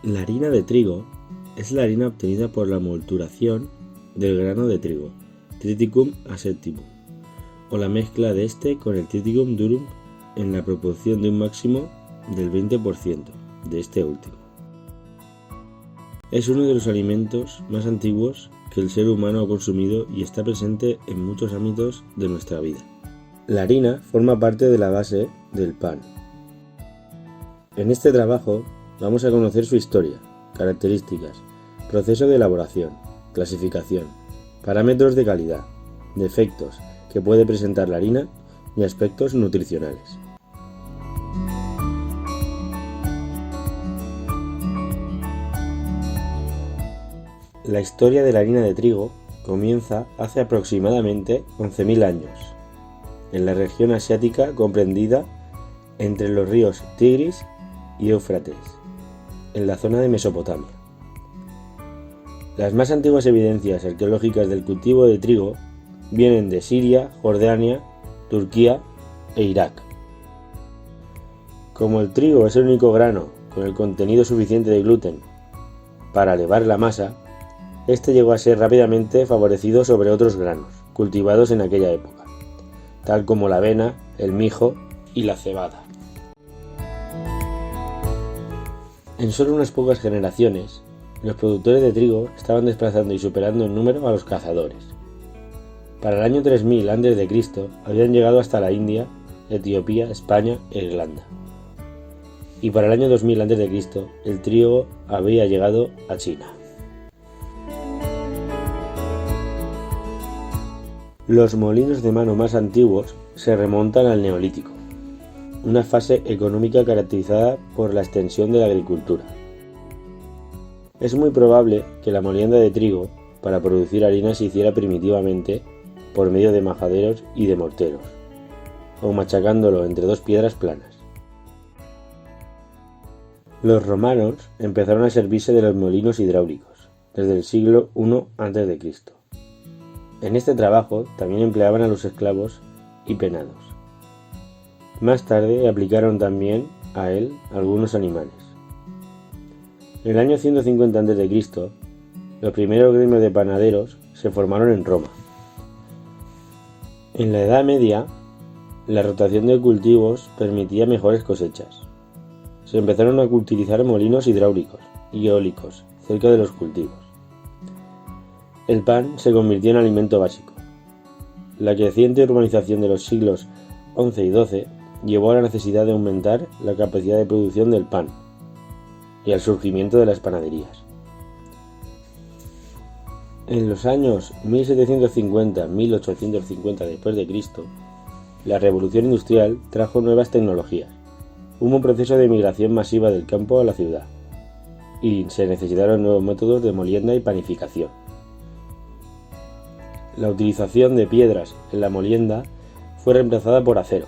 La harina de trigo es la harina obtenida por la molturación del grano de trigo, Triticum asepticum, o la mezcla de este con el Triticum durum en la proporción de un máximo del 20% de este último. Es uno de los alimentos más antiguos que el ser humano ha consumido y está presente en muchos ámbitos de nuestra vida. La harina forma parte de la base del pan. En este trabajo vamos a conocer su historia, características, proceso de elaboración, clasificación, parámetros de calidad, defectos que puede presentar la harina y aspectos nutricionales. La historia de la harina de trigo comienza hace aproximadamente 11.000 años, en la región asiática comprendida entre los ríos Tigris y Éufrates, en la zona de Mesopotamia. Las más antiguas evidencias arqueológicas del cultivo de trigo vienen de Siria, Jordania, Turquía e Irak. Como el trigo es el único grano con el contenido suficiente de gluten para elevar la masa, este llegó a ser rápidamente favorecido sobre otros granos cultivados en aquella época, tal como la avena, el mijo y la cebada. En solo unas pocas generaciones, los productores de trigo estaban desplazando y superando en número a los cazadores. Para el año 3000 a.C. habían llegado hasta la India, Etiopía, España e Irlanda. Y para el año 2000 a.C. el trigo había llegado a China. Los molinos de mano más antiguos se remontan al Neolítico, una fase económica caracterizada por la extensión de la agricultura. Es muy probable que la molienda de trigo para producir harina se hiciera primitivamente por medio de majaderos y de morteros, o machacándolo entre dos piedras planas. Los romanos empezaron a servirse de los molinos hidráulicos desde el siglo I a.C. En este trabajo también empleaban a los esclavos y penados. Más tarde aplicaron también a él algunos animales. En el año 150 a.C., los primeros gremios de panaderos se formaron en Roma. En la Edad Media, la rotación de cultivos permitía mejores cosechas. Se empezaron a utilizar molinos hidráulicos y eólicos cerca de los cultivos. El pan se convirtió en alimento básico. La creciente urbanización de los siglos XI y XII llevó a la necesidad de aumentar la capacidad de producción del pan y al surgimiento de las panaderías. En los años 1750-1850 d.C., la revolución industrial trajo nuevas tecnologías. Hubo un proceso de migración masiva del campo a la ciudad y se necesitaron nuevos métodos de molienda y panificación. La utilización de piedras en la molienda fue reemplazada por acero.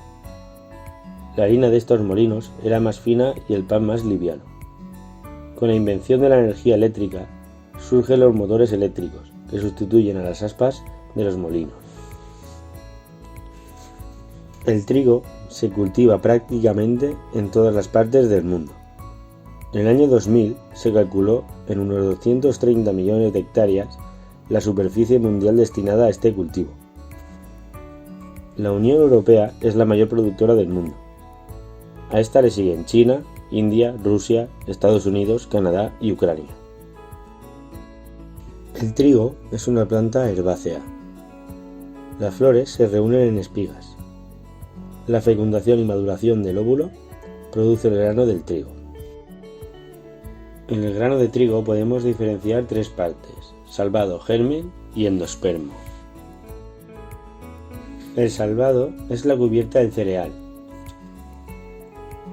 La harina de estos molinos era más fina y el pan más liviano. Con la invención de la energía eléctrica, surgen los motores eléctricos, que sustituyen a las aspas de los molinos. El trigo se cultiva prácticamente en todas las partes del mundo. En el año 2000 se calculó en unos 230 millones de hectáreas la superficie mundial destinada a este cultivo. La Unión Europea es la mayor productora del mundo. A esta le siguen China, India, Rusia, Estados Unidos, Canadá y Ucrania. El trigo es una planta herbácea. Las flores se reúnen en espigas. La fecundación y maduración del óvulo produce el grano del trigo. En el grano de trigo podemos diferenciar tres partes: salvado, germen y endospermo. El salvado es la cubierta del cereal.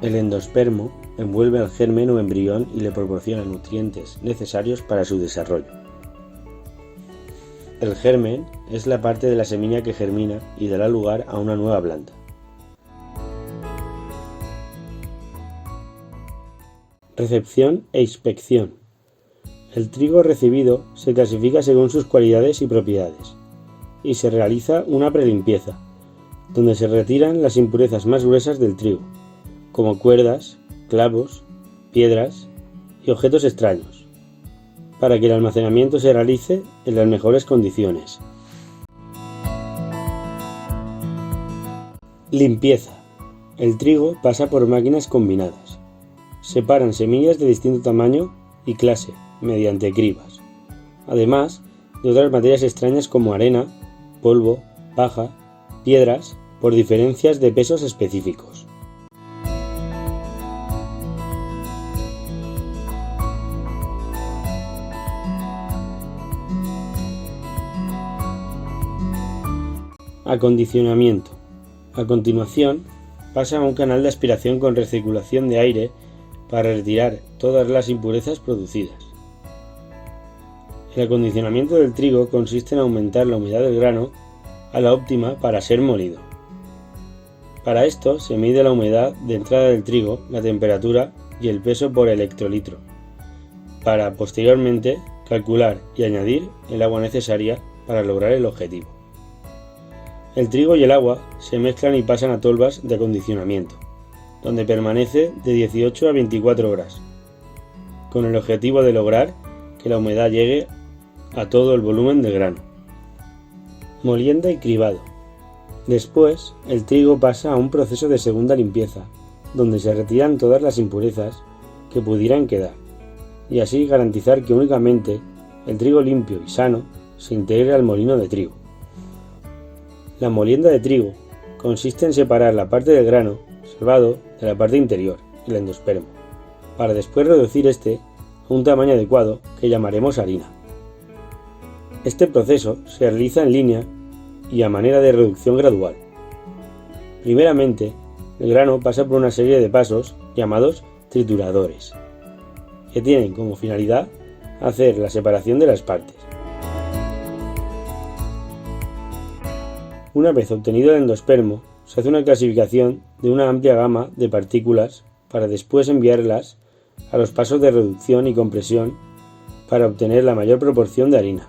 El endospermo envuelve al germen o embrión y le proporciona nutrientes necesarios para su desarrollo. El germen es la parte de la semilla que germina y dará lugar a una nueva planta. Recepción e inspección. El trigo recibido se clasifica según sus cualidades y propiedades. y se realiza una prelimpieza, donde se retiran las impurezas más gruesas del trigo, como cuerdas, clavos, piedras y objetos extraños, para que el almacenamiento se realice en las mejores condiciones. Limpieza. El trigo pasa por máquinas combinadas. Separan semillas de distinto tamaño y clase mediante cribas, además de otras materias extrañas como arena, polvo, paja, piedras, por diferencias de pesos específicos. Acondicionamiento. A continuación, pasa a un canal de aspiración con recirculación de aire para retirar todas las impurezas producidas. El acondicionamiento del trigo consiste en aumentar la humedad del grano a la óptima para ser molido. Para esto se mide la humedad de entrada del trigo, la temperatura y el peso por electrolitro, para posteriormente calcular y añadir el agua necesaria para lograr el objetivo. El trigo y el agua se mezclan y pasan a tolvas de acondicionamiento, donde permanece de 18 a 24 horas, con el objetivo de lograr que la humedad llegue a todo el volumen del grano. Molienda y cribado. Después, el trigo pasa a un proceso de segunda limpieza, donde se retiran todas las impurezas que pudieran quedar, y así garantizar que únicamente el trigo limpio y sano se integre al molino de trigo. La molienda de trigo consiste en separar la parte del grano salvado de la parte interior, el endospermo, para después reducir este a un tamaño adecuado que llamaremos harina. Este proceso se realiza en línea y a manera de reducción gradual. Primeramente, el grano pasa por una serie de pasos llamados trituradores, que tienen como finalidad hacer la separación de las partes. Una vez obtenido el endospermo, se hace una clasificación de una amplia gama de partículas para después enviarlas a los pasos de reducción y compresión para obtener la mayor proporción de harina.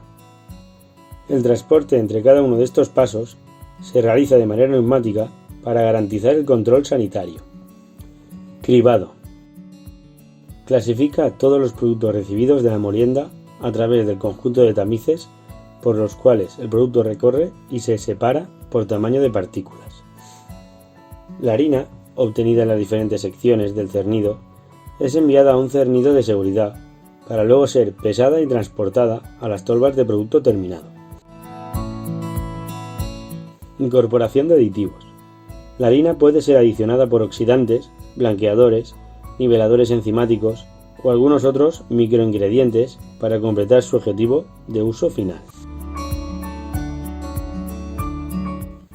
El transporte entre cada uno de estos pasos se realiza de manera neumática para garantizar el control sanitario. Cribado. Clasifica todos los productos recibidos de la molienda a través del conjunto de tamices por los cuales el producto recorre y se separa por tamaño de partículas. La harina, obtenida en las diferentes secciones del cernido, es enviada a un cernido de seguridad para luego ser pesada y transportada a las tolvas de producto terminado. Incorporación de aditivos. La harina puede ser adicionada por oxidantes, blanqueadores, niveladores enzimáticos o algunos otros microingredientes para completar su objetivo de uso final.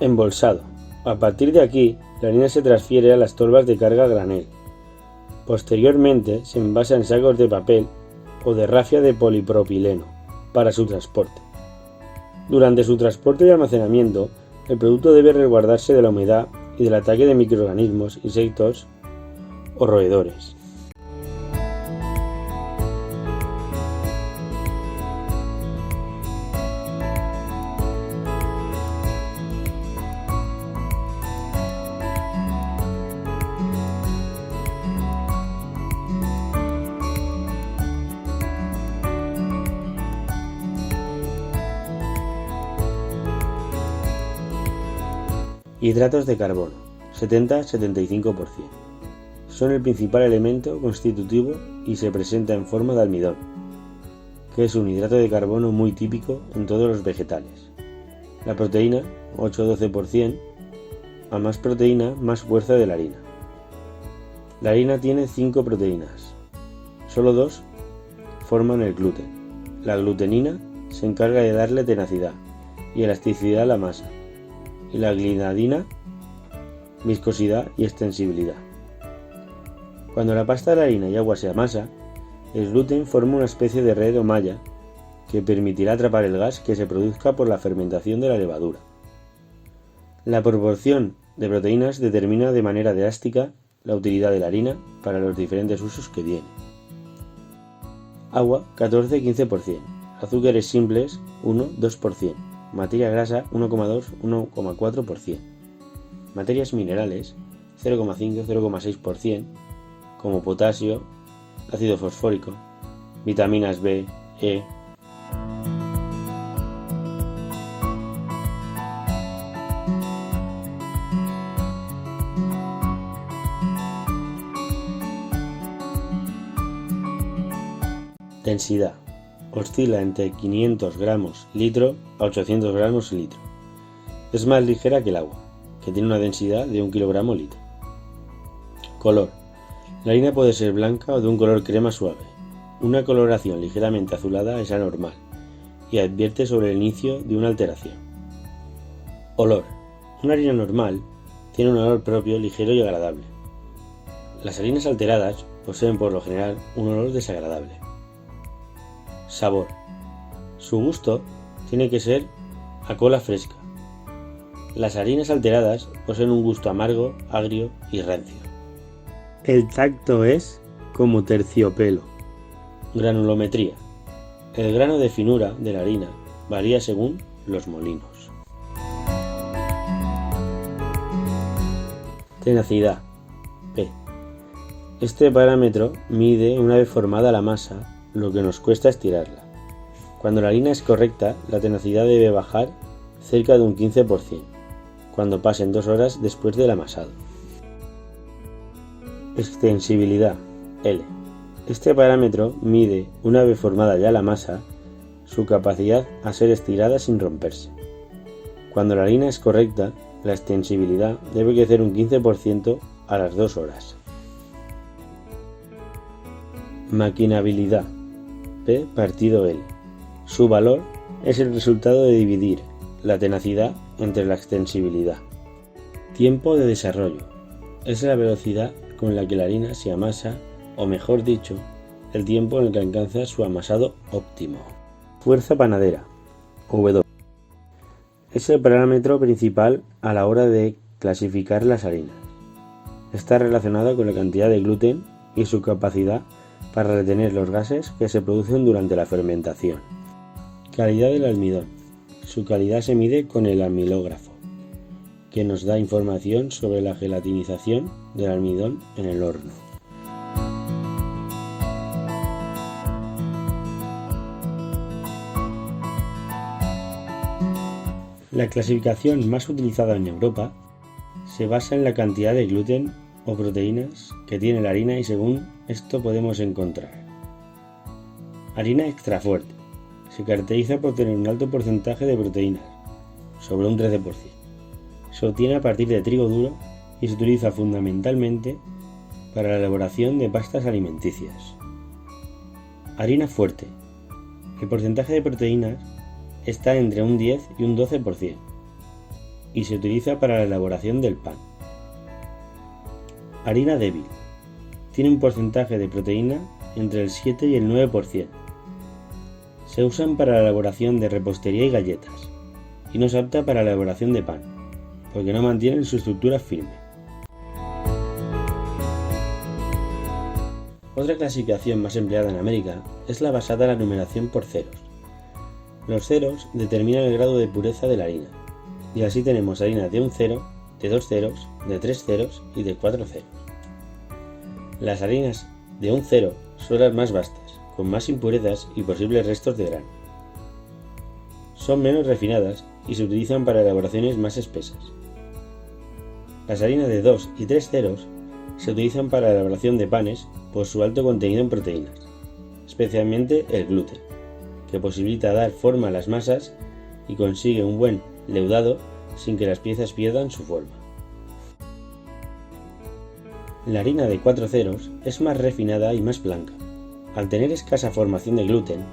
Embolsado. A partir de aquí, la harina se transfiere a las tolvas de carga a granel. Posteriormente se envasa en sacos de papel o de rafia de polipropileno para su transporte. Durante su transporte y almacenamiento, el producto debe resguardarse de la humedad y del ataque de microorganismos, insectos o roedores. Hidratos de carbono, 70-75%. Son el principal elemento constitutivo y se presenta en forma de almidón, que es un hidrato de carbono muy típico en todos los vegetales. La proteína, 8-12%, a más proteína, más fuerza de la harina. La harina tiene 5 proteínas, solo 2 forman el gluten. La glutenina se encarga de darle tenacidad y elasticidad a la masa, y la gliadina, viscosidad y extensibilidad. Cuando la pasta de harina y agua se amasa, el gluten forma una especie de red o malla que permitirá atrapar el gas que se produzca por la fermentación de la levadura. La proporción de proteínas determina de manera drástica la utilidad de la harina para los diferentes usos que tiene. Agua, 14-15%. Azúcares simples, 1-2%. materia grasa 1,2-1,4%, materias minerales 0,5-0,6%, como potasio, ácido fosfórico, vitaminas B, E. Densidad. Oscila entre 500 gramos litro a 800 gramos litro. Es más ligera que el agua, que tiene una densidad de 1 kilogramo litro. Color. La harina puede ser blanca o de un color crema suave. Una coloración ligeramente azulada es anormal y advierte sobre el inicio de una alteración. Olor. Una harina normal tiene un olor propio ligero y agradable. Las harinas alteradas poseen por lo general un olor desagradable. Sabor. Su gusto tiene que ser a cola fresca. Las harinas alteradas poseen un gusto amargo, agrio y rancio. El tacto es como terciopelo. Granulometría. El grano de finura de la harina varía según los molinos. Tenacidad. P. Este parámetro mide, una vez formada la masa, lo que nos cuesta estirarla. Cuando la harina es correcta, la tenacidad debe bajar cerca de un 15%, cuando pasen 2 horas después del amasado. Extensibilidad, L. Este parámetro mide, una vez formada ya la masa, su capacidad a ser estirada sin romperse. Cuando la harina es correcta, la extensibilidad debe crecer un 15% a las 2 horas. Maquinabilidad, P partido L. Su valor es el resultado de dividir la tenacidad entre la extensibilidad. Tiempo de desarrollo. Es la velocidad con la que la harina se amasa, o mejor dicho, el tiempo en el que alcanza su amasado óptimo. Fuerza panadera, W. Es el parámetro principal a la hora de clasificar las harinas. Está relacionado con la cantidad de gluten y su capacidad para retener los gases que se producen durante la fermentación. Calidad del almidón. Su calidad se mide con el almilógrafo, que nos da información sobre la gelatinización del almidón en el horno. La clasificación más utilizada en Europa se basa en la cantidad de gluten o proteínas que tiene la harina y según esto podemos encontrar: harina extra fuerte. Se caracteriza por tener un alto porcentaje de proteínas, sobre un 13%. Se obtiene a partir de trigo duro y se utiliza fundamentalmente para la elaboración de pastas alimenticias. Harina fuerte. El porcentaje de proteínas está entre un 10 y un 12% y se utiliza para la elaboración del pan. Harina débil. Tiene un porcentaje de proteína entre el 7 y el 9%. Se usan para la elaboración de repostería y galletas, y no es apta para la elaboración de pan, porque no mantienen su estructura firme. Otra clasificación más empleada en América es la basada en la numeración por ceros. Los ceros determinan el grado de pureza de la harina, y así tenemos harina de un cero, de 2 ceros, de 3 ceros y de 4 ceros. Las harinas de un cero son las más vastas, con más impurezas y posibles restos de grano. Son menos refinadas y se utilizan para elaboraciones más espesas. Las harinas de 2 y 3 ceros se utilizan para la elaboración de panes por su alto contenido en proteínas, especialmente el gluten, que posibilita dar forma a las masas y consigue un buen leudado sin que las piezas pierdan su forma. La harina de 4 ceros es más refinada y más blanca. Al tener escasa formación de gluten,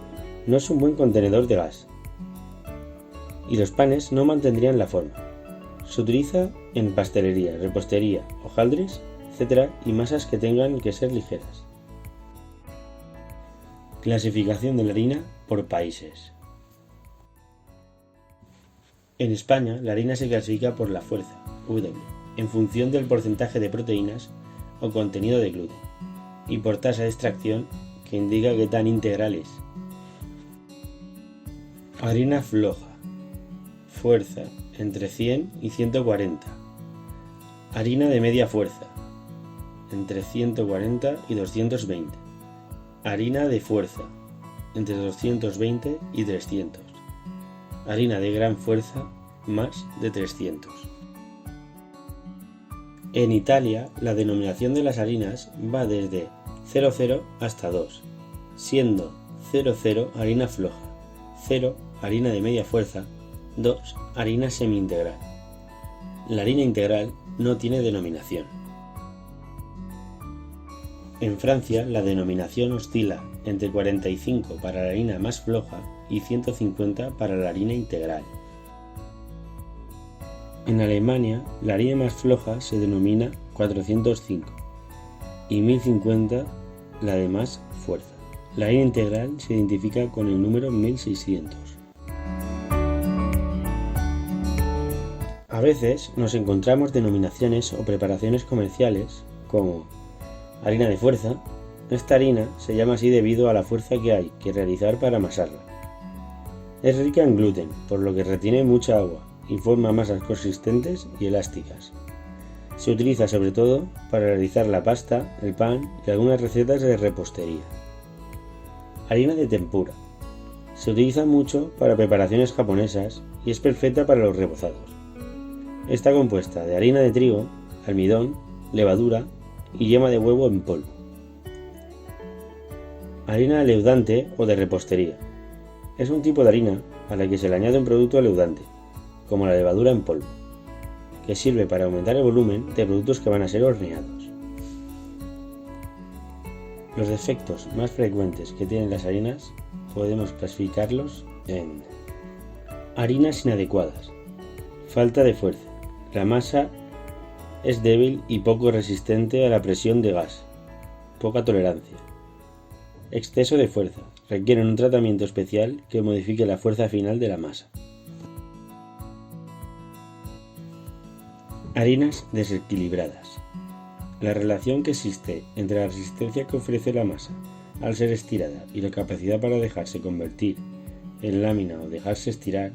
no es un buen contenedor de gas, y los panes no mantendrían la forma. Se utiliza en pastelería, repostería, hojaldres, etc. y masas que tengan que ser ligeras. Clasificación de la harina por países. En España, la harina se clasifica por la fuerza, W, en función del porcentaje de proteínas o contenido de gluten, y por tasa de extracción, que indica qué tan integral es. Harina floja. fuerza entre 100 y 140. Harina de media fuerza entre 140 y 220. Harina de fuerza entre 220 y 300. Harina de gran fuerza más de 300. En Italia, la denominación de las harinas va desde 00 hasta 2, siendo 00 harina floja, 0 harina de media fuerza, 2 harina semi-integral. La harina integral no tiene denominación. En Francia, la denominación oscila entre 45 para la harina más floja y 150 para la harina integral. En Alemania, la harina más floja se denomina 405 y 1050 la de más fuerza. La harina integral se identifica con el número 1600. A veces nos encontramos denominaciones o preparaciones comerciales como harina de fuerza. Esta harina se llama así debido a la fuerza que hay que realizar para amasarla. Es rica en gluten, por lo que retiene mucha agua y forma masas consistentes y elásticas. Se utiliza sobre todo para realizar la pasta, el pan y algunas recetas de repostería. Harina de tempura. Se utiliza mucho para preparaciones japonesas y es perfecta para los rebozados. Está compuesta de harina de trigo, almidón, levadura y yema de huevo en polvo. Harina leudante o de repostería. Es un tipo de harina a la que se le añade un producto leudante, como la levadura en polvo, que sirve para aumentar el volumen de productos que van a ser horneados. Los defectos más frecuentes que tienen las harinas podemos clasificarlos en harinas inadecuadas, falta de fuerza, la masa es débil y poco resistente a la presión de gas, poca tolerancia, exceso de fuerza, requieren un tratamiento especial que modifique la fuerza final de la masa. Harinas desequilibradas. La relación que existe entre la resistencia que ofrece la masa al ser estirada y la capacidad para dejarse convertir en lámina o dejarse estirar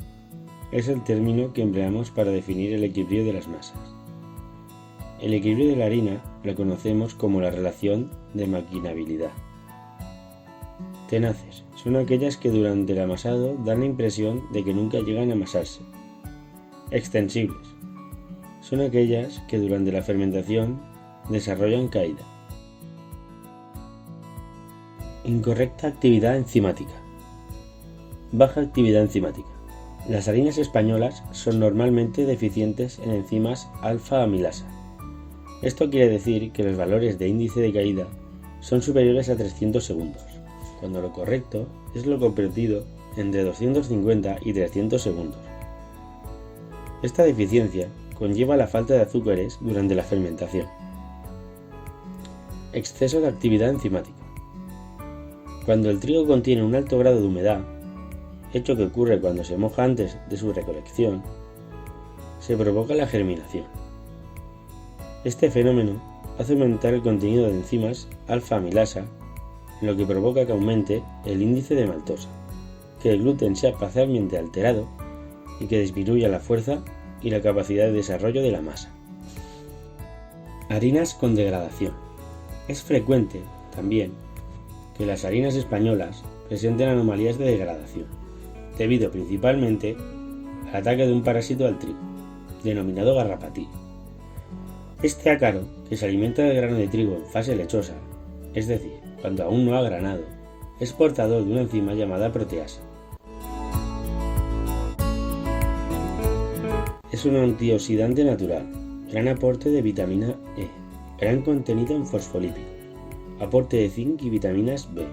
es el término que empleamos para definir el equilibrio de las masas. El equilibrio de la harina lo conocemos como la relación de maquinabilidad. Tenaces son aquellas que durante el amasado dan la impresión de que nunca llegan a amasarse. Extensibles son aquellas que durante la fermentación desarrollan caída. Incorrecta actividad enzimática. Baja actividad enzimática. Las harinas españolas son normalmente deficientes en enzimas alfa-amilasa. Esto quiere decir que los valores de índice de caída son superiores a 300 segundos, cuando lo correcto es lo comprendido entre 250 y 300 segundos. Esta deficiencia conlleva la falta de azúcares durante la fermentación. Exceso de actividad enzimática. Cuando el trigo contiene un alto grado de humedad, hecho que ocurre cuando se moja antes de su recolección, se provoca la germinación. Este fenómeno hace aumentar el contenido de enzimas alfa-amilasa, lo que provoca que aumente el índice de maltosa, que el gluten sea parcialmente alterado y que disminuya la fuerza y la capacidad de desarrollo de la masa. Harinas con degradación. Es frecuente, también, que las harinas españolas presenten anomalías de degradación, debido principalmente al ataque de un parásito al trigo, denominado garrapatillo. Este ácaro, que se alimenta del grano de trigo en fase lechosa, es decir, cuando aún no ha granado, es portador de una enzima llamada proteasa. Es un antioxidante natural, gran aporte de vitamina E, gran contenido en fosfolípidos, aporte de zinc y vitaminas B,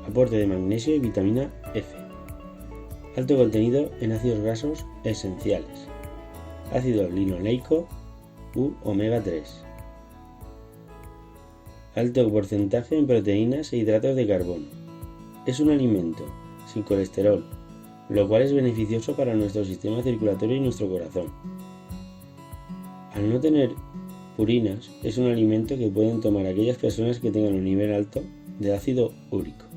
aporte de magnesio y vitamina F, alto contenido en ácidos grasos esenciales, ácido linoleico u omega 3, alto porcentaje en proteínas e hidratos de carbono. Es un alimento sin colesterol, lo cual es beneficioso para nuestro sistema circulatorio y nuestro corazón. Al no tener purinas, es un alimento que pueden tomar aquellas personas que tengan un nivel alto de ácido úrico.